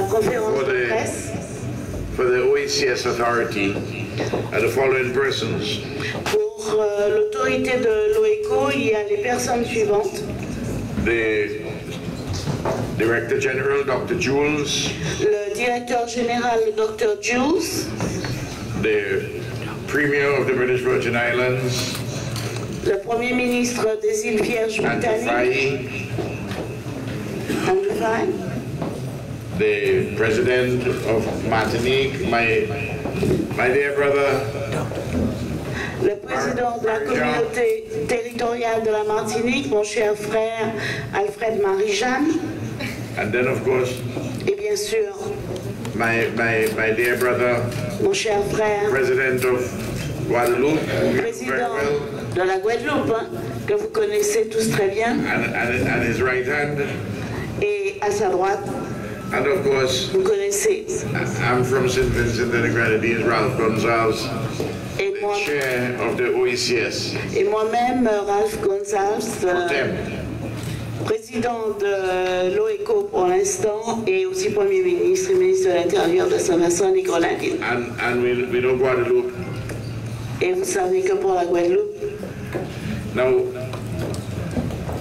conférence de presse. For the OECS authority are the following persons. Pour l'autorité de l'OECO, il y a les personnes suivantes. The Director General, Dr. Jules. Le directeur général, le Dr. Jules. The Premier of the British Virgin Islands. Le Premier ministre des îles Vierges britanniques. Andrew Faye. The President of Martinique, my dear brother. Le président de la communauté territoriale de la Martinique, mon cher frère Alfred Marie-Jeanne. And then of course, et bien sûr, my dear brother, mon cher frère, President of Guadeloupe, président de la Guadeloupe, hein, que vous connaissez tous très bien. And his right hand. Et à sa droite, and of course, vous connaissez. I'm from St. Vincent and the Grenadines, Ralph Gonzalez, et the chair of the OECS. Et moi-même, Ralph Gonzalez, président de l'OECO pour l'instant, et aussi Premier ministre et ministre de l'Intérieur de Saint-Vincent et Grenadines. And we know Guadeloupe. Et vous savez que pour la Guadeloupe, now,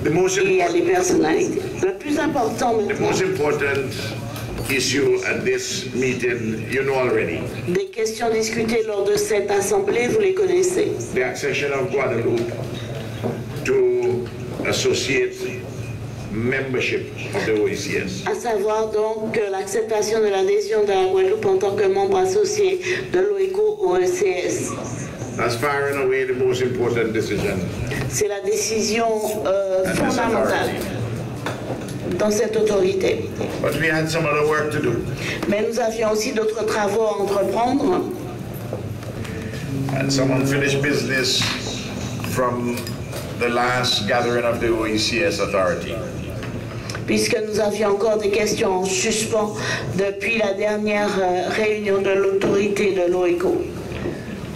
il y a les personnalités. Le plus important maintenant, the most important issue at this meeting, you know already. Des questions discutées lors de cette assemblée, vous les connaissez. The accession of Guadeloupe to associate membership of the OECS. À savoir donc l'acceptation de l'adhésion de la Guadeloupe en tant que membre associé de l'OECO au OECS. That's far and away the most important decision. C'est la décision fondamentale dans cette autorité. But we had some other work to do. Mais nous avions aussi d'autres travaux à entreprendre. And some unfinished business from the last gathering of the OECS authority. Puisque nous avions encore des questions en suspens depuis la dernière réunion de l'autorité de l'OECO.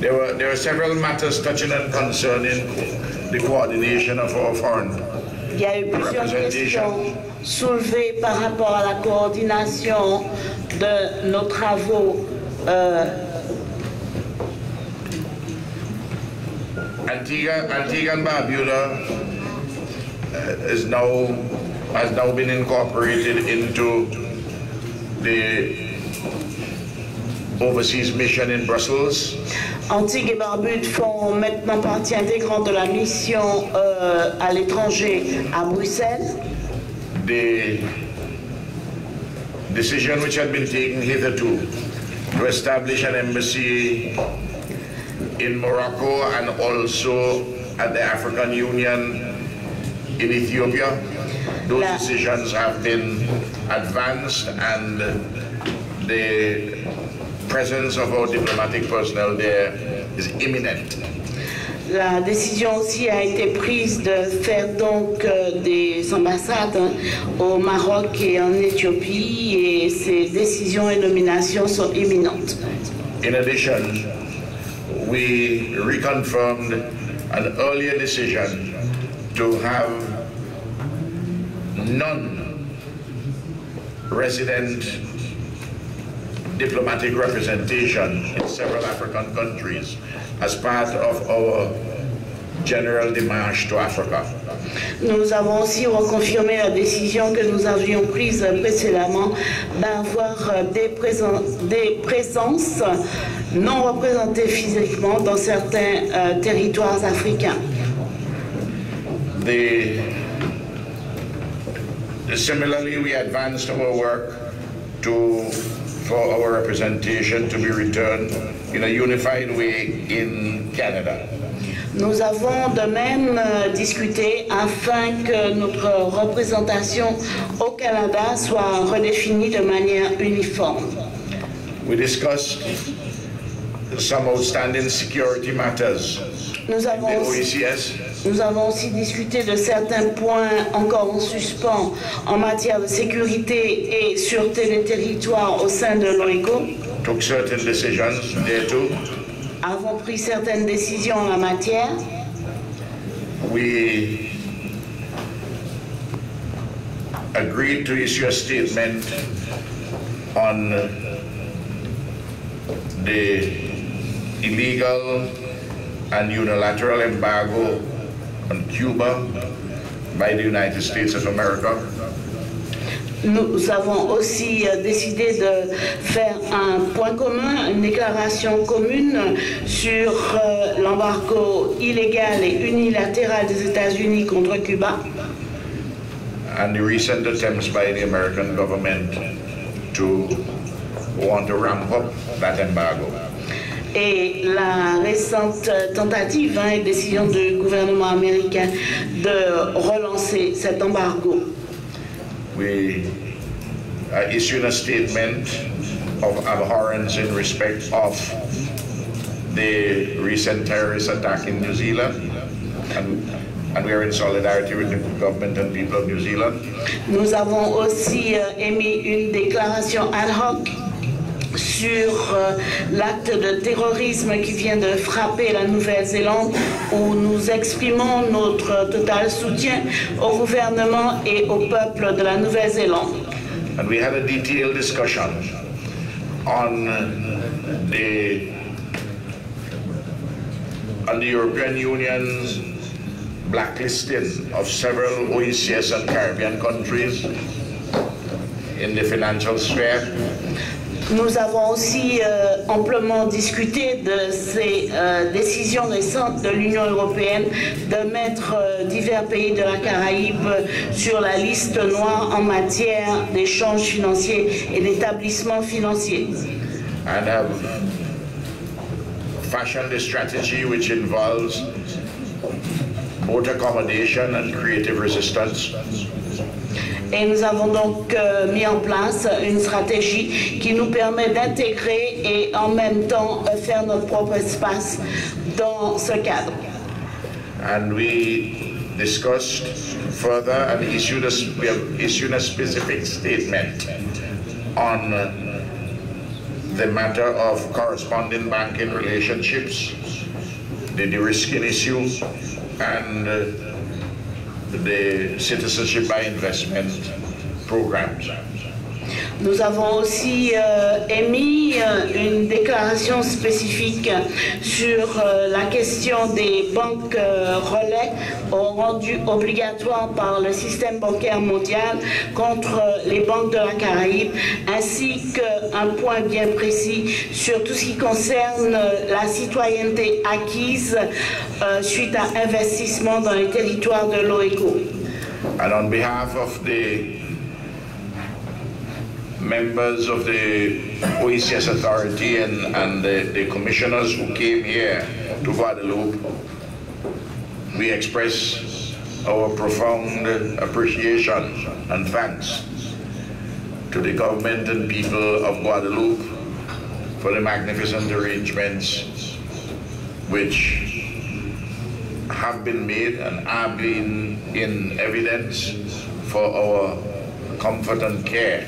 There were several matters touching and concerning the coordination of our foreign Il y a eu plusieurs questions soulevées par rapport à la coordination de nos travaux. Antigua and Barbuda has now been incorporated into the overseas mission in Brussels. Antigua et Barbude font maintenant partie intégrante de la mission à l'étranger à Bruxelles. The decision which had been taken hitherto to establish an embassy in Morocco and also at the African Union in Ethiopia, those decisions have been advanced and the presence of our diplomatic personnel there is imminent. La décision aussi a été prise de faire donc des ambassades au Maroc et en Éthiopie et ces décisions et nominations sont imminentes. In addition, we reconfirmed an earlier decision to have non-resident diplomatic representation in several African countries as part of our general démarche to Africa. Nous avons aussi reconfirmé la décision que nous avions prise précédemment d'avoir des présences non représentées physiquement dans certains territoires africains. Similarly, we advanced our work for our representation to be returned in a unified way in Canada. Nous avons de même discuté afin que notre représentation au Canada soit redéfinie de manière uniforme. We discussed some outstanding security matters in the OECS. Nous avons aussi discuté de certains points encore en suspens en matière de sécurité et sûreté des territoires au sein de l'OECO. Took certain decisions there too. Avons pris certaines décisions en la matière. We agreed to issue a statement on the illegal and unilateral embargo on Cuba by the United States of America. Nous avons aussi décidé de faire un point commun, une déclaration commune sur l'embargo illégal et unilatéral des États-Unis contre Cuba. And the recent attempts by the American government to want to ramp up that embargo. Et la récente tentative et décision du gouvernement américain de relancer cet embargo. We issued a statement of abhorrence in respect of the recent terrorist attack in New Zealand, and we are in solidarity with the government and people of New Zealand. Nous avons aussi émis une déclaration ad hoc sur l'acte de terrorisme qui vient de frapper la Nouvelle-Zélande, où nous exprimons notre total soutien au gouvernement et au peuple de la Nouvelle-Zélande. And we had a detailed discussion on the European Union's blacklisting of several OECS and Caribbean countries in the financial sphere. Nous avons aussi amplement discuté de ces décisions récentes de l'Union européenne de mettre divers pays de la Caraïbe sur la liste noire en matière d'échanges financiers et d'établissements financiers. And have fashioned a strategy which involves both accommodation and creative resistance. Et nous avons donc mis en place une stratégie qui nous permet d'intégrer et en même temps faire notre propre espace dans ce cadre. And we discussed further and we have issued a specific statement on the matter of corresponding banking relationships, the de-risking issue, and the citizenship by investment programs. Nous avons aussi émis une déclaration spécifique sur la question des banques relais rendues obligatoires par le système bancaire mondial contre les banques de la Caraïbe, ainsi qu'un point bien précis sur tout ce qui concerne la citoyenneté acquise suite à investissement dans les territoires de l'OECO. And on behalf of the members of the OECS Authority and the commissioners who came here to Guadeloupe, we express our profound appreciation and thanks to the government and people of Guadeloupe for the magnificent arrangements which have been made and are being in evidence for our comfort and care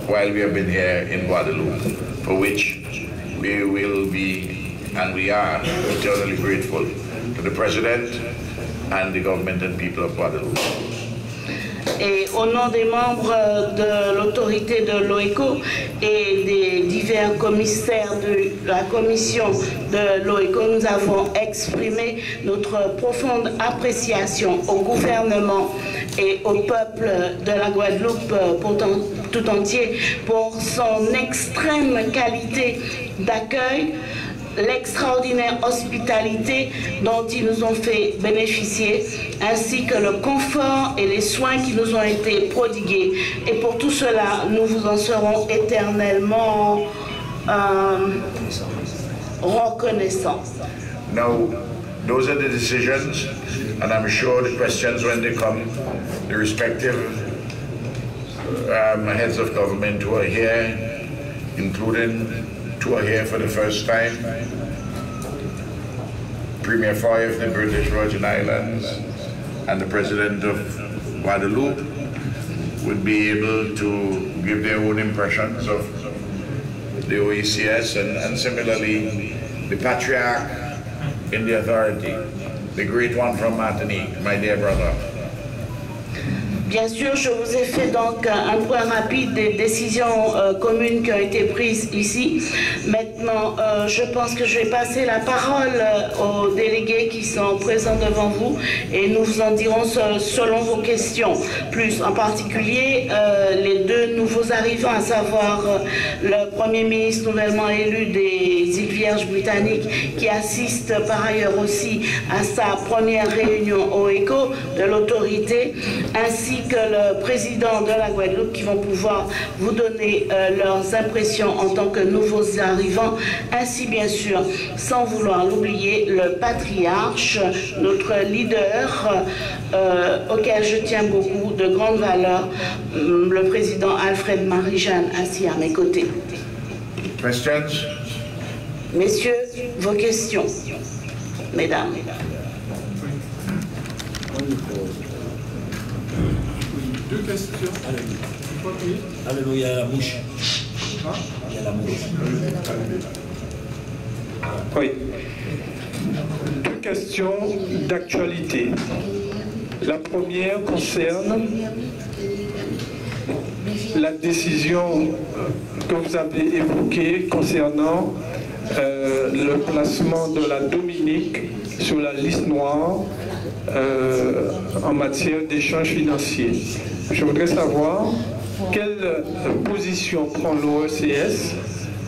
while we have been here in Guadeloupe, for which we will be and we are eternally grateful to the President and the government and people of Guadeloupe. Et au nom des membres de l'autorité de l'OECO et des divers commissaires de la commission de l'OECO, nous avons exprimé notre profonde appréciation au gouvernement et au peuple de la Guadeloupe tout entier pour son extrême qualité d'accueil, l'extraordinaire hospitalité dont ils nous ont fait bénéficier, ainsi que le confort et les soins qui nous ont été prodigués. Et pour tout cela, nous vous en serons éternellement reconnaissants. Now, those are the decisions, and I'm sure the questions when they come, the respective heads of government who are here, including two are here for the first time, Premier Foy of the British Virgin Islands and the President of Guadeloupe would be able to give their own impressions of the OECS and similarly the Patriarch in the authority, the great one from Martinique, my dear brother. Bien sûr, je vous ai fait donc un point rapide des décisions communes qui ont été prises ici. Maintenant, je pense que je vais passer la parole aux délégués qui sont présents devant vous et nous vous en dirons selon vos questions. Plus en particulier, les deux nouveaux arrivants, à savoir le Premier ministre nouvellement élu des îles Vierges britanniques qui assiste par ailleurs aussi à sa première réunion au ECO de l'autorité, ainsi que le président de la Guadeloupe qui vont pouvoir vous donner leurs impressions en tant que nouveaux arrivants, ainsi bien sûr, sans vouloir l'oublier, le patriarche, notre leader auquel je tiens beaucoup, de grande valeur, le président Alfred Marie-Jeanne, assis à mes côtés. Questions? Messieurs, vos questions. Mesdames. Deux questions. Alléluia, la mouche. Hein? Il y a la mouche. Oui. Deux questions d'actualité. La première concerne la décision que vous avez évoquée concernant le placement de la Dominique sur la liste noire en matière d'échanges financiers. Je voudrais savoir quelle position prend l'OECS.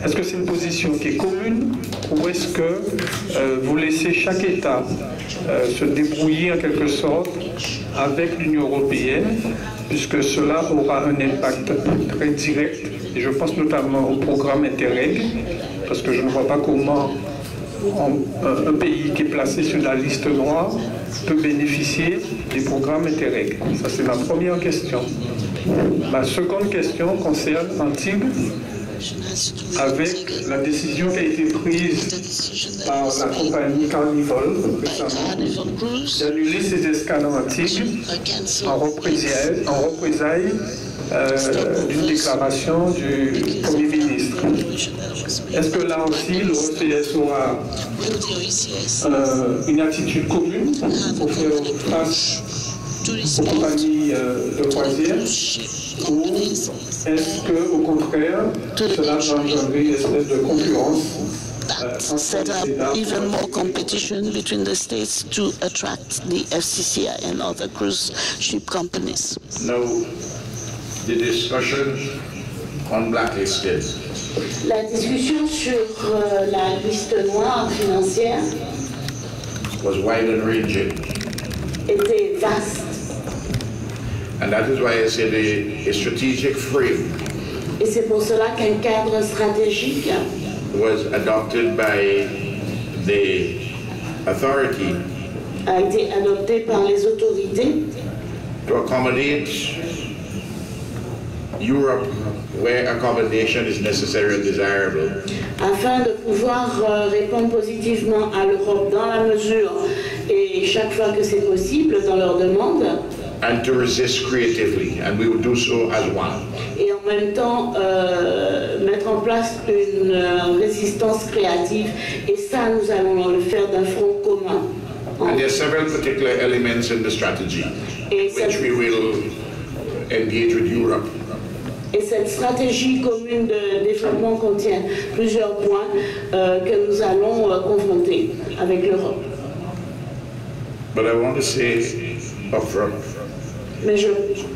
Est-ce que c'est une position qui est commune ou est-ce que vous laissez chaque État se débrouiller en quelque sorte avec l'Union européenne, puisque cela aura un impact très direct, et je pense notamment au programme Interreg, parce que je ne vois pas comment un pays qui est placé sur la liste noire peut bénéficier des programmes Interreg. Ça, c'est ma première question. Ma seconde question concerne Antigua, avec la décision qui a été prise par la compagnie Carnival récemment d'annuler ses escales en Antigua en représailles d'une déclaration du Premier ministre. Est-ce que là aussi l'OECS aura une attitude commune pour faire face aux compagnies de croisière, ou est-ce que, au contraire, cela va engendrer une espèce de concurrence set up even more competition between the states to attract the FCCI and other cruise ship companies? Now, the discussion on blacklisted. La discussion sur la liste noire financière Was wide and ranging. était vaste. And that is why I said a strategic frame Et c'est pour cela qu'un cadre stratégique was adopted by the authority a été adopté par les autorités to accommodate Europe where accommodation is necessary and desirable, afin de pouvoir répondre positivement à l'Europe dans la mesure et chaque fois que c'est possible dans leurs demandes, and to resist creatively, and we will do so as one. et en même temps mettre en place une résistance créative, et ça nous allons le faire d'un front commun. And there are several particular elements in the strategy which we will engage with Europe. Et cette stratégie commune de développement contient plusieurs points que nous allons confronter avec l'Europe. But I want to say up front, Mais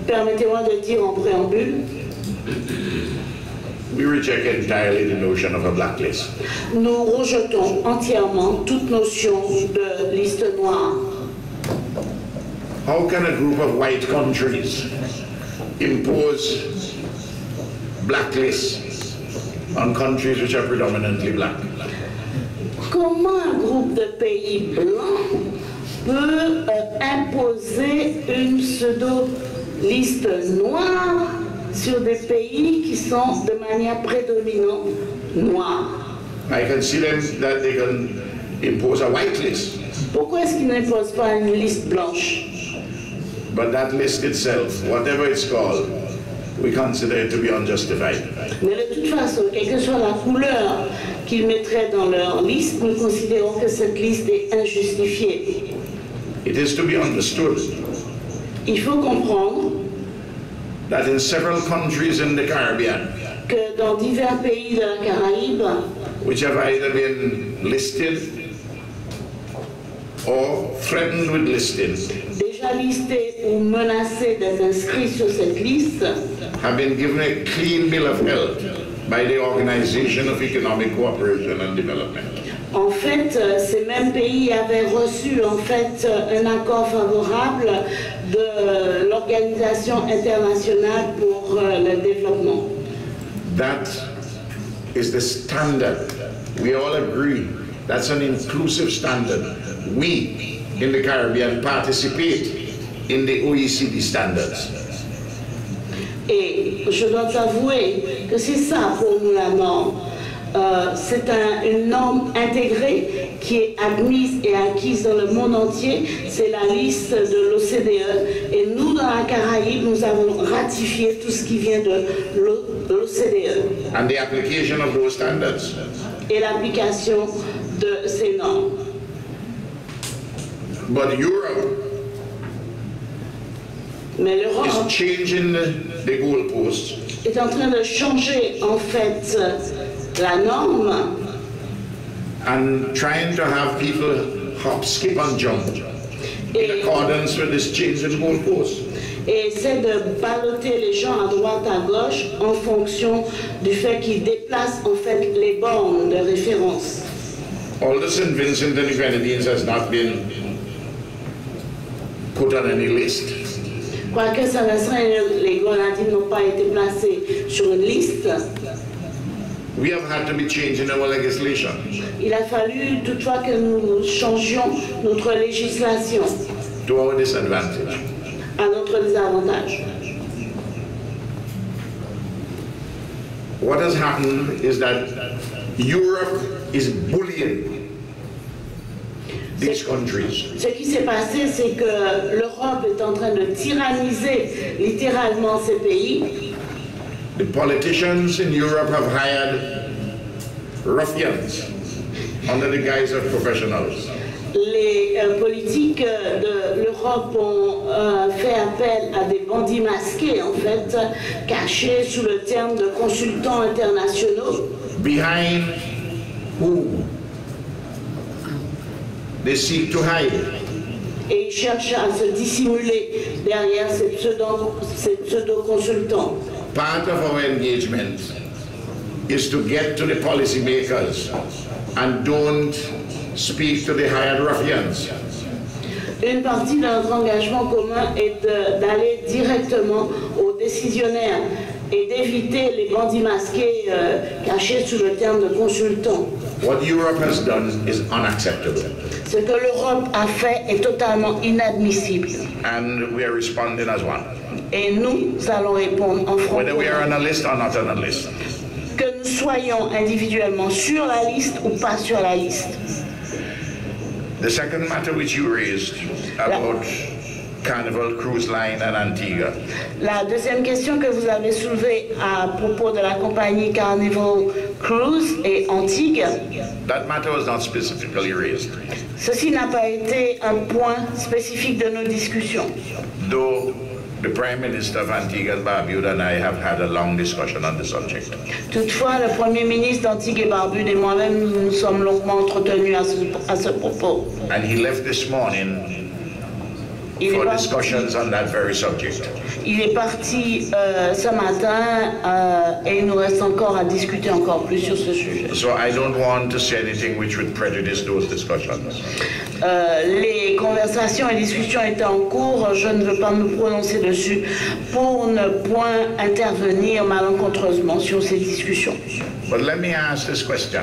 permettez-moi de dire en préambule, we reject entirely the notion of a blacklist. nous rejetons entièrement toute notion de liste noire. How can a group of white countries impose blacklists on countries which are predominantly black? Comment un groupe de pays blancs peut imposer une pseudo-liste noire sur des pays qui sont de manière prédominante noirs? I can see them that they can impose a white list, Pourquoi est-ce qu'ils n'imposent pas une liste blanche? but that list itself, whatever it's called, we consider it to be unjustified. Mais de toute façon, quelle que soit la couleur qu'ils mettraient dans leur liste, nous considérons que cette liste est injustifiée. It is to be understood Il faut comprendre that in several countries in the Caribbean, que dans divers pays de la Caraïbe, which have either been listed or threatened with listing, déjà listés ou menacés d'être inscrits sur cette liste, have been given a clean bill of health by the Organization of Economic Cooperation and Development. En fait, ces mêmes pays avaient reçu en fait un accord favorable de l'Organisation internationale pour le développement. That is the standard. We all agree that's an inclusive standard. We in the Caribbean participate in the OECD standards. Et je dois avouer que c'est ça pour nous la norme. C'est une norme intégrée qui est admise et acquise dans le monde entier. C'est la liste de l'OCDE. Et nous, dans la Caraïbe, nous avons ratifié tout ce qui vient de l'OCDE. And the application of those standards. Et l'application de ces normes. But Europe Mais l'Europe is changing the goalposts. est en train de changer en fait la norme and trying to have people hop, skip and jump in accordance with this change in goalposts. et essaie de balloter les gens à droite, à gauche en fonction du fait qu'ils déplacent en fait les bornes de référence. All the St. Vincent and the Grenadines has not been put on any list. Quoique Saint-Vincent et les Grenadines n'ont pas été placés sur une liste, We have had to be changing our legislation il a fallu toutefois que nous changions notre législation to our disadvantage. à notre désavantage. What has happened is that Europe is bullying these countries. Ce qui s'est passé, c'est que l'Europe est en train de tyranniser littéralement ces pays. The politicians in Europe have hired ruffians under the guise of professionals. Les politiques de l'Europe ont fait appel à des bandits masqués, en fait, cachés sous le terme de consultants internationaux. Behind who they seek to hide. Et ils cherchent à se dissimuler derrière ces pseudo-consultants. Part of our engagement is to get to the policymakers and don't speak to the hired ruffians. Une partie de notre engagement commun est d'aller directement aux décisionnaires et d'éviter les bandits masqués cachés sous le terme de consultants. What Europe has done is unacceptable. Ce que l'Europe a fait est totalement inadmissible. And we are responding as one. Et nous allons répondre en front Whether we are commun. on a list or not on a list. Que nous soyons individuellement sur la liste ou pas sur la liste. The second matter which you raised about Carnival Cruise Line and Antigua. La deuxième question que vous avez soulevée à propos de la compagnie Carnival Cruise et Antigua, That matter was not specifically raised, ceci n'a pas été un point spécifique de nos discussions. though the Prime Minister of Antigua and Barbuda and I have had a long discussion on the subject. Toutefois, le Premier ministre d'Antigua et Barbude et moi-même, nous nous sommes longuement entretenus à ce propos. And he left this morning for discussions on that very subject. Il est parti ce matin et il nous reste encore à discuter encore plus sur ce sujet. So I don't want to say anything which would prejudice those discussions. Les conversations et discussions étaient en cours, je ne veux pas me prononcer dessus pour ne point intervenir malencontreusement sur ces discussions. But let me ask this question.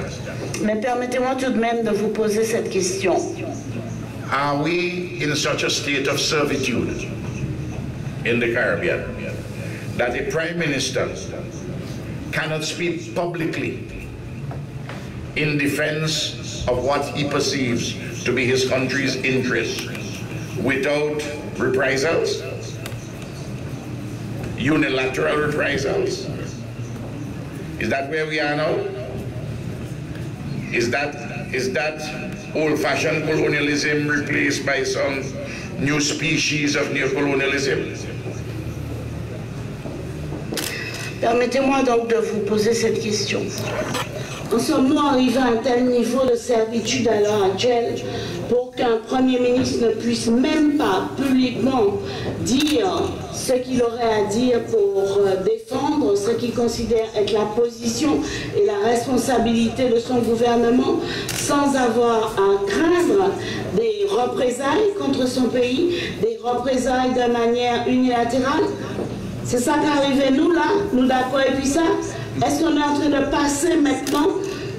Mais permettez-moi tout de même de vous poser cette question. Are we in such a state of servitude in the Caribbean that a Prime Minister cannot speak publicly in defense of what he perceives to be his country's interests without reprisals, unilateral reprisals? Is that where we are now? Is that old-fashioned colonialism replaced by some new species of neocolonialism? Permettez-moi donc de vous poser cette question. En sommes-nous arrivés à un tel niveau de servitude à l'heure actuelle pour qu'un Premier ministre ne puisse même pas publiquement dire ce qu'il aurait à dire pour défendre ce qu'il considère être la position et la responsabilité de son gouvernement sans avoir à craindre des représailles contre son pays, des représailles de manière unilatérale? C'est ça qu'arrivait nous là, nous d'accord et puis ça? Est-ce qu'on est en train de passer maintenant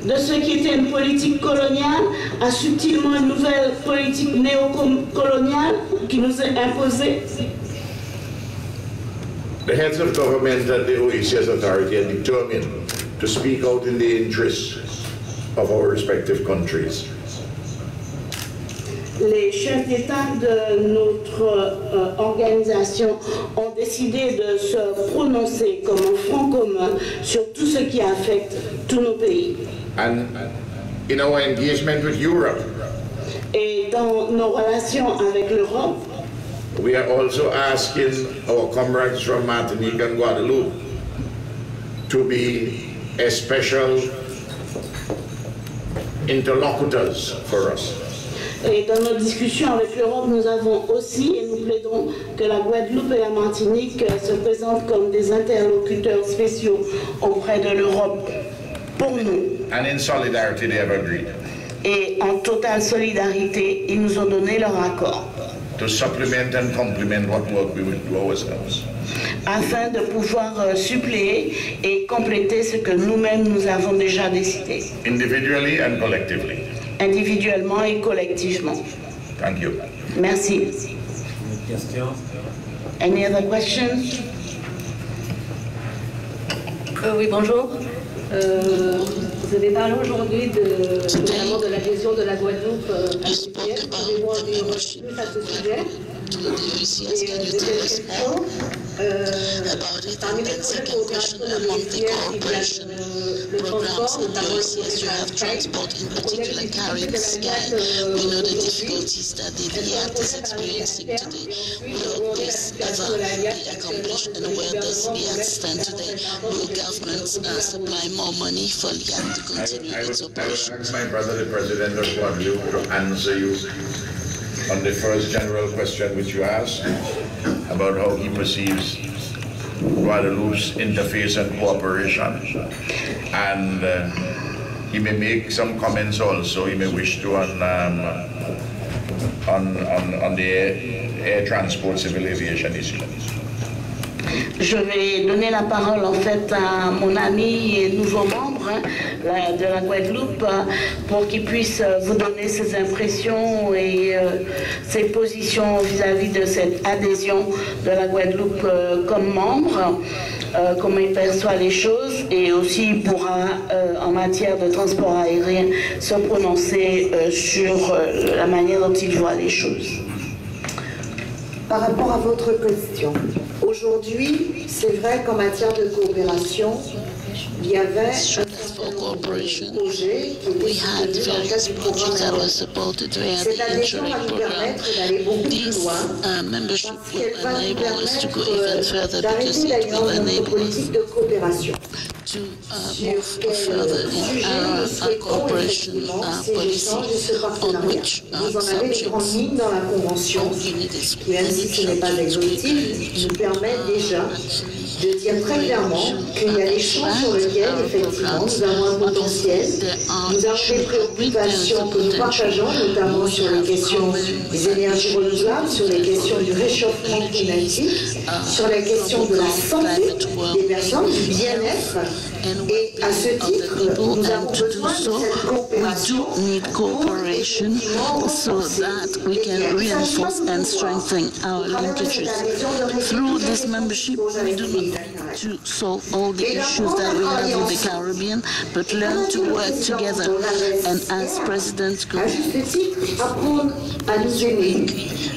de ce qui était une politique coloniale à subtilement une nouvelle politique néocoloniale qui nous est imposée? The heads of government and the OACS authority are determined to speak out in the interests of our respective countries. Les chefs d'État de notre organisation ont décidé de se prononcer comme un front commun sur tout ce qui affecte tous nos pays. And in our engagement with Europe, Et dans nos relations avec l'Europe, we are also asking our comrades from Martinique and Guadeloupe to be a special interlocutors for us. et dans nos discussions avec l'Europe, nous avons aussi, et nous plaidons que la Guadeloupe et la Martinique se présentent comme des interlocuteurs spéciaux auprès de l'Europe pour nous. And in solidarity, they have agreed Et en totale solidarité, ils nous ont donné leur accord to supplement and complement what work we will do ourselves. afin de pouvoir suppléer et compléter ce que nous-mêmes nous avons déjà décidé, Individually and collectively. individuellement et collectivement. Thank you. Merci. Une question? Any other questions? Oui, bonjour. Vous avez parlé aujourd'hui notamment de l'adhésion de la Guadeloupe à l'OCS. Pouvez-vous en dire plus à ce sujet? Parmi les projets coopération de l'OCS, il y a le transport, notamment le projet in particular Caribbean Sky. We know the difficulties that the DIAT is experiencing today. Will this ever be accomplished, and where does DIAT stand today? Will government supply more money for DIAT to continue its operations? I will ask my brother, the President of Guadeloupe, to answer you on the first general question which you asked about how he perceives Guadeloupe's interface and cooperation. And he may make some comments also, he may wish to on the air transport civil aviation issue. Je vais donner la parole en fait à mon ami et nouveau membre de la Guadeloupe pour qu'il puisse vous donner ses impressions et ses positions vis-à-vis de cette adhésion de la Guadeloupe comme membre, comment il perçoit les choses, et aussi il pourra en matière de transport aérien se prononcer sur la manière dont il voit les choses. Par rapport à votre question, aujourd'hui, c'est vrai qu'en matière de coopération, il y avait un certain nombre de projets qui étaient dans le cadre du programme AIR. Cette adhésion va nous permettre d'aller beaucoup plus loin parce qu'elle va nous permettre d'arrêter d'ailleurs notre politique de coopération. To move further in our cooperation policy, on which Vous en avez les grandes lignes dans la Convention, qui, même si ce n'est pas exhaustif, nous permet déjà de dire très clairement qu'il y a des champs sur lesquels, effectivement, nous avons un potentiel, nous avons des préoccupations que nous partageons, notamment sur les questions des énergies renouvelables, sur les questions du réchauffement climatique, sur la question de la santé des personnes, du bien-être. Et à ce titre, nous avons besoin de cette coopération so that we can reinforce and strengthen our linkages. Through this membership, we do not need to solve all the issues that we have in the Caribbean, but learn to work together. And as President à juste titre, apprendre à nous aimer,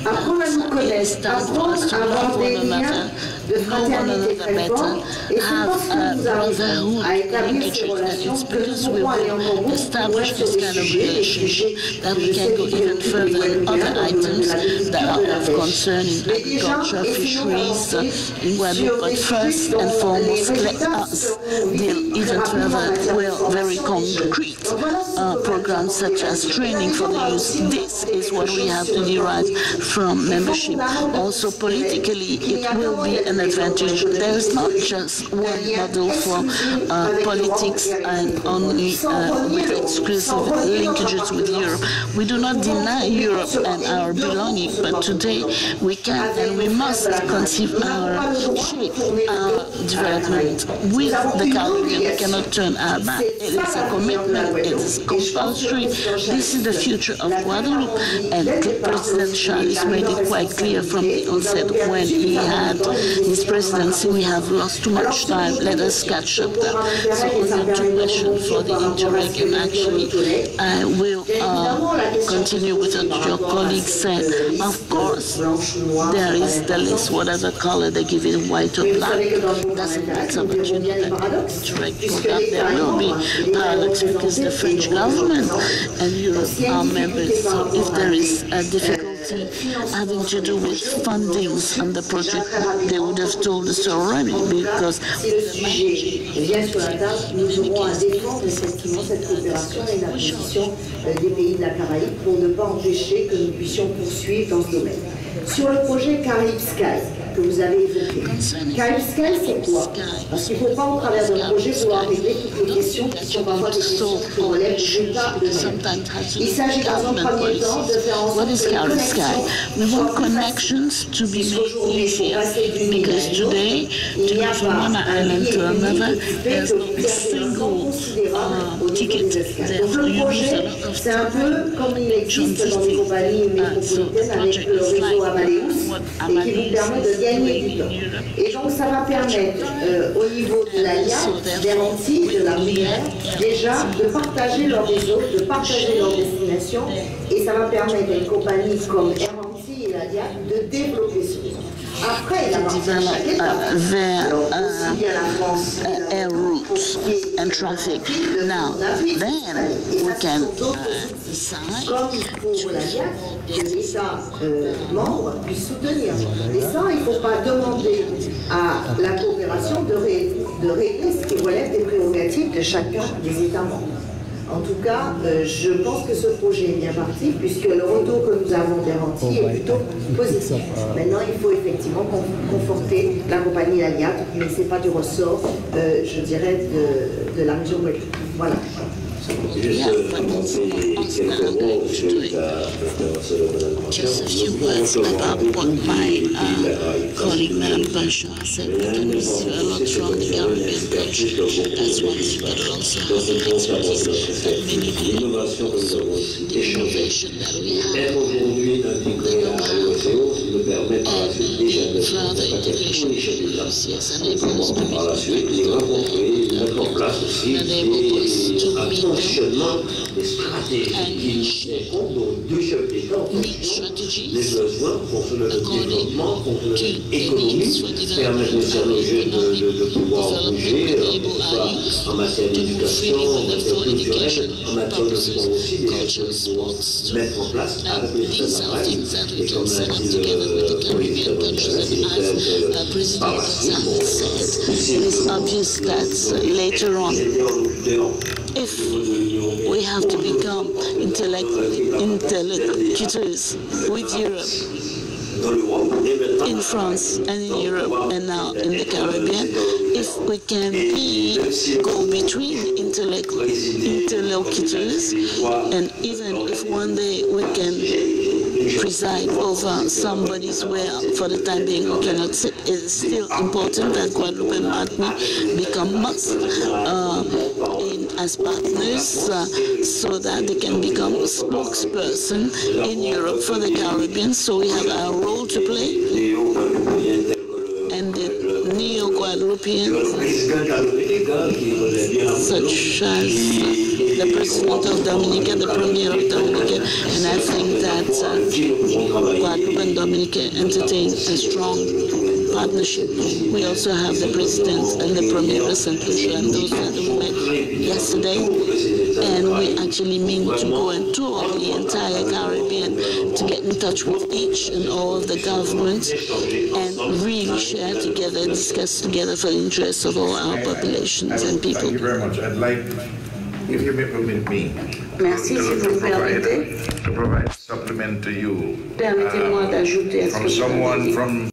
apprendre à nous connaître, apprendre à avoir des liens know one another better, have a brotherhood linkages. And it's because we will establish this kind of relationship that we can go even further in other items that are of concern in agriculture, fisheries, in Guadeloupe. But first and foremost, let us deal even further with very concrete programs such as training for the youth. This is what we have to derive from membership. Also politically, it will be an advantage. There is not just one model for politics and only with exclusive linkages with Europe. We do not deny Europe and our belonging, but today we can and we must conceive our shape, our development with the Caribbean. We cannot turn our back. It is a commitment. It is compulsory. This is the future of Guadeloupe, and President Charles made it quite clear from the onset when he had his presidency. We have lost too much time. Let us catch up there. So on the two questions for the Interreg, and actually I will continue with what your colleague said. Of course, there is the list, whatever color they give it, white or black. Doesn't matter, but you know that the Interreg program, there will be paradox because the French government and Europe are members. So if there is a difficulty having to do with fundings on the project, they would have told us already, because nous aurons à défendre effectivement cette coopération et la position des pays de la Caraïbe pour ne pas empêcher que nous puissions poursuivre dans ce domaine. Sur le projet Caraïbes Sky que vous avez évoqué, Caraïbes Sky c'est quoi? Parce qu'il ne faut pas au travers d'un projet pouvoir régler toutes les questions qui sont parfois des questions qui relèvent du État de même. Il s'agit dans un premier temps de faire en sorte que les connexions we want connections to be made easier, because today, to go from one island to another, there's no single ticket. Therefore, you lose a lot of c'est un peu comme il existe dans les compagnies métropolitaines avec le réseau Amadeus et qui vous permet de gagner du temps. Et donc ça va permettre au niveau de l'ALIA, des Antilles, de la Rivière, déjà de partager leur réseau, de partager leur destination, et ça va permettre à une compagnie comme Air Antilles et l'ALIA de développer ce réseau. Après, la air routes and traffic. Now, then we can decide pour l'ALIA que l'État membre puisse soutenir. Et ça, il ne faut pas demander à la coopération de régler ce qui relève des prérogatives de chacun des États membres. En tout cas, je pense que ce projet est bien parti, puisque le retour que nous avons des Antilles est plutôt positif. Maintenant, il faut effectivement conforter la compagnie Laliat, mais ce n'est pas du ressort, je dirais, de la région Guadeloupe. Voilà. Juste quelques mots sur la préférence de Mme Just a few words about what my colleague Madame Blanchard said. We can receive a lot from the Caribbean country. That's one thing, but we also have an expertise that many people the innovation that we have. And further integration with UCS enables us to meet des stratégies qui nous répondent aux deux chefs d'État, les besoins pour le développement, pour l'économie, permettre à nos jeunes de pouvoir bouger, en matière d'éducation, en matière culturelle, en matière de sport aussi, des choses pour mettre en place avec les travail. Et comme l'a dit le président par la suite, it is obvious that later on, if we have to become interlocutors with Europe, in France and in Europe and now in the Caribbean, if we can be go-between interlocutors, and even if one day we can preside over somebody's where for the time being we cannot sit, it is still important that Guadeloupe and Martinique become as partners so that they can become a spokesperson in Europe for the Caribbean. So we have our role to play. And the Neo-Guadeloupe Guadeloupeans, such as the President of Dominica, the Premier of Dominica, and I think that Guadeloupe and Dominica entertain a strong partnership. We also have the President and the Premier of St. Lucia, and those that we met yesterday, and we actually mean to go and tour the entire Caribbean to get in touch with each and all of the governments and really share together, discuss together for the interests of all our populations and people. Thank you very much. I'd like, if you may permit me, Merci, si vous me permettez. to provide supplement to you Permettez-moi d'ajouter à ce from que vous avez someone dit. from